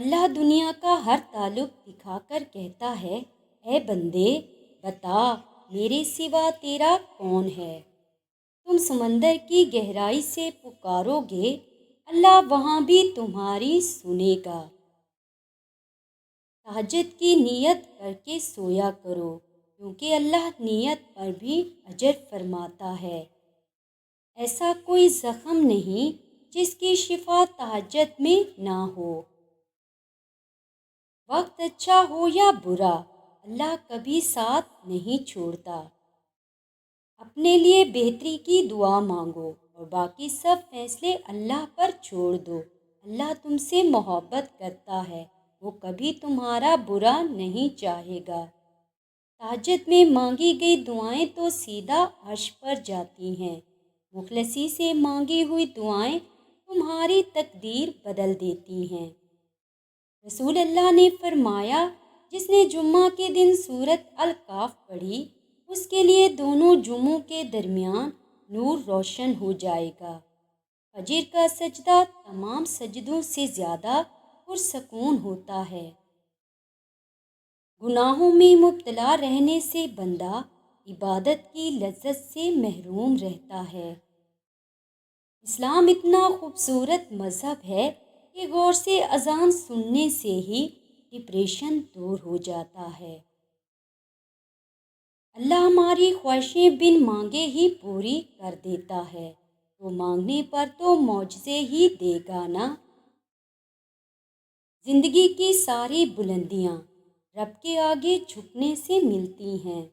اللہ دنیا کا ہر تعلق دکھا کر کہتا ہے، اے بندے بتا میرے سوا تیرا کون ہے؟ تم سمندر کی گہرائی سے پکارو گے، اللہ وہاں بھی تمہاری سنے گا۔ تہجد کی نیت کر کے سویا کرو، کیونکہ اللہ نیت پر بھی اجر فرماتا ہے۔ ایسا کوئی زخم نہیں جس کی شفا تہجد میں نہ ہو۔ وقت اچھا ہو یا برا، اللہ کبھی ساتھ نہیں چھوڑتا۔ اپنے لیے بہتری کی دعا مانگو اور باقی سب فیصلے اللہ پر چھوڑ دو۔ اللہ تم سے محبت کرتا ہے، وہ کبھی تمہارا برا نہیں چاہے گا۔ تہجد میں مانگی گئی دعائیں تو سیدھا عرش پر جاتی ہیں۔ مخلصی سے مانگی ہوئی دعائیں تمہاری تقدیر بدل دیتی ہیں۔ رسول اللہ نے فرمایا، جس نے جمعہ کے دن سورۃ الکہف پڑھی، اس کے لیے دونوں جمعوں کے درمیان نور روشن ہو جائے گا۔ فجر کا سجدہ تمام سجدوں سے زیادہ پرسکون ہوتا ہے۔ گناہوں میں مبتلا رہنے سے بندہ عبادت کی لذت سے محروم رہتا ہے۔ اسلام اتنا خوبصورت مذہب ہے کہ غور سے اذان سننے سے ہی ڈپریشن دور ہو جاتا ہے۔ اللہ ہماری خواہشیں بن مانگے ہی پوری کر دیتا ہے، تو مانگنے پر تو معجزے ہی دے گا نا۔ زندگی کی ساری بلندیاں رب کے آگے جھکنے سے ملتی ہیں۔